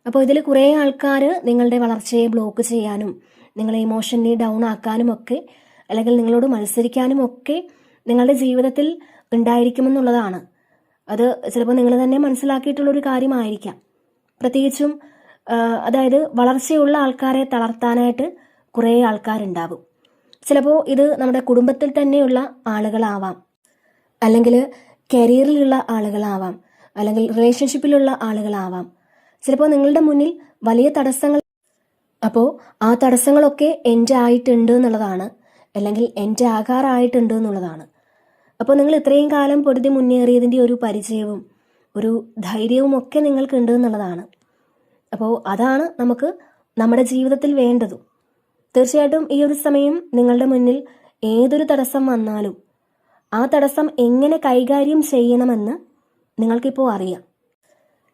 അപ്പോൾ ഇതിൽ കുറേ ആൾക്കാർ നിങ്ങളുടെ വളർച്ചയെ ബ്ലോക്ക് ചെയ്യാനും നിങ്ങളെ ഇമോഷണലി ഡൗൺ ആക്കാനും ഒക്കെ, അല്ലെങ്കിൽ നിങ്ങളോട് മത്സരിക്കാനും ഒക്കെ നിങ്ങളുടെ ജീവിതത്തിൽ ഉണ്ടായിരിക്കുമെന്നുള്ളതാണ്. അത് ചിലപ്പോൾ നിങ്ങൾ തന്നെ മനസ്സിലാക്കിയിട്ടുള്ളൊരു കാര്യമായിരിക്കാം. പ്രത്യേകിച്ചും അതായത് വളർച്ചയുള്ള ആൾക്കാരെ തളർത്താനായിട്ട് കുറേ ആൾക്കാരുണ്ടാവും. ചിലപ്പോൾ ഇത് നമ്മുടെ കുടുംബത്തിൽ തന്നെയുള്ള ആളുകളാവാം, അല്ലെങ്കിൽ കരിയറിലുള്ള ആളുകളാവാം, അല്ലെങ്കിൽ റിലേഷൻഷിപ്പിലുള്ള ആളുകളാവാം. ചിലപ്പോൾ നിങ്ങളുടെ മുന്നിൽ വലിയ തടസ്സങ്ങൾ, അപ്പോൾ ആ തടസ്സങ്ങളൊക്കെ എൻഡ് ആയിട്ടുണ്ട് എന്നുള്ളതാണ്, അല്ലെങ്കിൽ എൻഡ് ആകാറായിട്ടുണ്ട് എന്നുള്ളതാണ്. അപ്പോൾ നിങ്ങൾ ഇത്രയും കാലം പൊരുതി മുന്നേറിയതിൻ്റെ ഒരു പരിചയവും ഒരു ധൈര്യവും ഒക്കെ നിങ്ങൾക്കുണ്ട് എന്നുള്ളതാണ്. അപ്പോൾ അതാണ് നമുക്ക് നമ്മുടെ ജീവിതത്തിൽ വേണ്ടതും. തീർച്ചയായിട്ടും ഈ ഒരു സമയം നിങ്ങളുടെ മുന്നിൽ ഏതൊരു തടസ്സം വന്നാലും ആ തടസ്സം എങ്ങനെ കൈകാര്യം ചെയ്യണമെന്ന് നിങ്ങൾക്കിപ്പോൾ അറിയാം.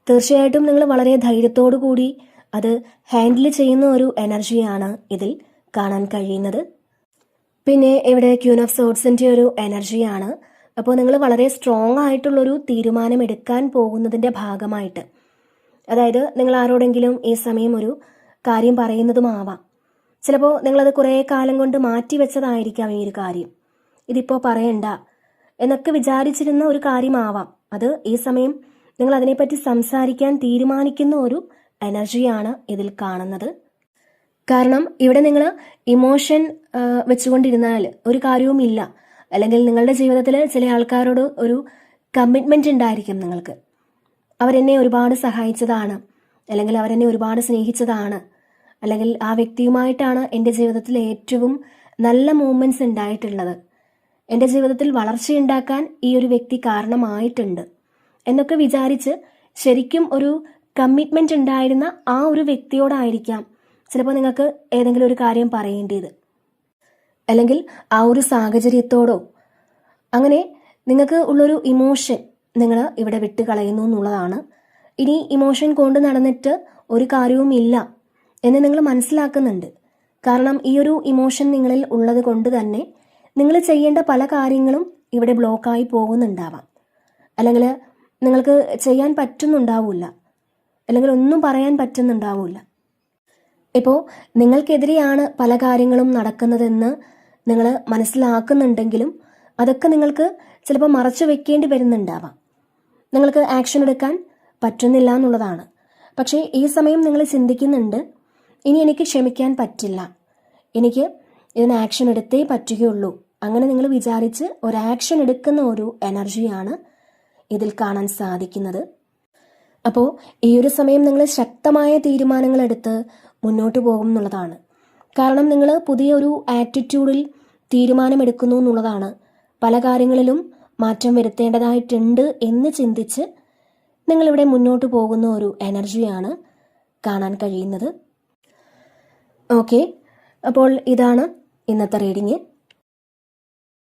തീർച്ചയായിട്ടും നിങ്ങൾ വളരെ ധൈര്യത്തോടു കൂടി അത് ഹാൻഡിൽ ചെയ്യുന്ന ഒരു എനർജിയാണ് ഇതിൽ കാണാൻ കഴിയുന്നത്. പിന്നെ ഇവിടെ ക്യൂൻ ഓഫ് സോർഡ്സിൻ്റെ ഒരു എനർജിയാണ്. അപ്പോൾ നിങ്ങൾ വളരെ സ്ട്രോങ് ആയിട്ടുള്ളൊരു തീരുമാനം എടുക്കാൻ പോകുന്നതിൻ്റെ ഭാഗമായിട്ട്, അതായത് നിങ്ങൾ ആരോടെങ്കിലും ഈ സമയം ഒരു കാര്യം പറയുന്നതുമാവാം. ചിലപ്പോൾ നിങ്ങളത് കുറേ കാലം കൊണ്ട് മാറ്റിവെച്ചതായിരിക്കാം ഈ ഒരു കാര്യം. ഇതിപ്പോൾ പറയണ്ട എന്നൊക്കെ വിചാരിച്ചിരുന്ന ഒരു കാര്യമാവാം. അത് ഈ സമയം നിങ്ങൾ അതിനെപ്പറ്റി സംസാരിക്കാൻ തീരുമാനിക്കുന്ന ഒരു എനർജിയാണ് ഇതിൽ കാണുന്നത്. കാരണം ഇവിടെ നിങ്ങൾ ഇമോഷൻ വെച്ചുകൊണ്ടിരുന്നാൽ ഒരു കാര്യവുമില്ല. അല്ലെങ്കിൽ നിങ്ങളുടെ ജീവിതത്തിൽ ചില ആൾക്കാരോട് ഒരു കമ്മിറ്റ്മെന്റ് ഉണ്ടായിരിക്കും നിങ്ങൾക്ക്. അവരെന്നെ ഒരുപാട് സഹായിച്ചതാണ്, അല്ലെങ്കിൽ അവരെന്നെ ഒരുപാട് സ്നേഹിച്ചതാണ്, അല്ലെങ്കിൽ ആ വ്യക്തിയുമായിട്ടാണ് എൻ്റെ ജീവിതത്തിൽ ഏറ്റവും നല്ല മൂമെന്റ്സ് ഉണ്ടായിട്ടുള്ളത്, എൻ്റെ ജീവിതത്തിൽ വളർച്ചയുണ്ടാക്കാൻ ഈ ഒരു വ്യക്തി കാരണമായിട്ടുണ്ട് എന്നൊക്കെ വിചാരിച്ച് ശരിക്കും ഒരു കമ്മിറ്റ്മെന്റ് ഉണ്ടായിരുന്ന ആ ഒരു വ്യക്തിയോടായിരിക്കാം ചിലപ്പോൾ നിങ്ങൾക്ക് ഏതെങ്കിലും ഒരു കാര്യം പറയേണ്ടത്, അല്ലെങ്കിൽ ആ ഒരു സാഹചര്യത്തോടോ. അങ്ങനെ നിങ്ങൾക്ക് ഉള്ളൊരു ഇമോഷൻ നിങ്ങൾ ഇവിടെ വിട്ട് കളയുന്നു എന്നുള്ളതാണ്. ഇനി ഇമോഷൻ കൊണ്ട് നടന്നിട്ട് ഒരു കാര്യവുമില്ല എന്ന് നിങ്ങൾ മനസ്സിലാക്കുന്നുണ്ട്. കാരണം ഈ ഒരു ഇമോഷൻ നിങ്ങളിൽ ഉള്ളത് കൊണ്ട് തന്നെ നിങ്ങൾ ചെയ്യേണ്ട പല കാര്യങ്ങളും ഇവിടെ ബ്ലോക്കായി പോകുന്നുണ്ടാവാം, അല്ലെങ്കിൽ നിങ്ങൾക്ക് ചെയ്യാൻ പറ്റുന്നുണ്ടാവില്ല, അല്ലെങ്കിൽ ഒന്നും പറയാൻ പറ്റുന്നുണ്ടാവില്ല. ഇപ്പോൾ നിങ്ങൾക്കെതിരെയാണ് പല കാര്യങ്ങളും നടക്കുന്നതെന്ന് നിങ്ങൾ മനസ്സിലാക്കുന്നുണ്ടെങ്കിലും അതൊക്കെ നിങ്ങൾക്ക് ചിലപ്പോൾ മറച്ചു വെക്കേണ്ടി വരുന്നുണ്ടാവാം. നിങ്ങൾക്ക് ആക്ഷൻ എടുക്കാൻ പറ്റുന്നില്ല എന്നുള്ളതാണ്. പക്ഷേ ഈ സമയം നിങ്ങൾ ചിന്തിക്കുന്നുണ്ട്, ഇനി എനിക്ക് ക്ഷമിക്കാൻ പറ്റില്ല, എനിക്ക് ഇതിന് ആക്ഷൻ എടുത്തേ പറ്റുകയുള്ളൂ. അങ്ങനെ നിങ്ങൾ വിചാരിച്ച് ഒരു ആക്ഷൻ എടുക്കുന്ന ഒരു എനർജിയാണ് ഇതിൽ കാണാൻ സാധിക്കുന്നത്. അപ്പോൾ ഈ ഒരു സമയം നിങ്ങൾ ശക്തമായ തീരുമാനങ്ങൾ എടുത്ത് മുന്നോട്ട് പോകും എന്നുള്ളതാണ്. കാരണം നിങ്ങൾ പുതിയ ഒരു ആറ്റിറ്റ്യൂഡിൽ തീരുമാനമെടുക്കുന്നു എന്നുള്ളതാണ്. പല കാര്യങ്ങളിലും മാറ്റം വരുത്തേണ്ടതായിട്ടുണ്ട് എന്ന് ചിന്തിച്ച് നിങ്ങളിവിടെ മുന്നോട്ട് പോകുന്ന ഒരു എനർജിയാണ് കാണാൻ കഴിയുന്നത്. ഓക്കെ, അപ്പോൾ ഇതാണ് ഇന്നത്തെ റീഡിങ്.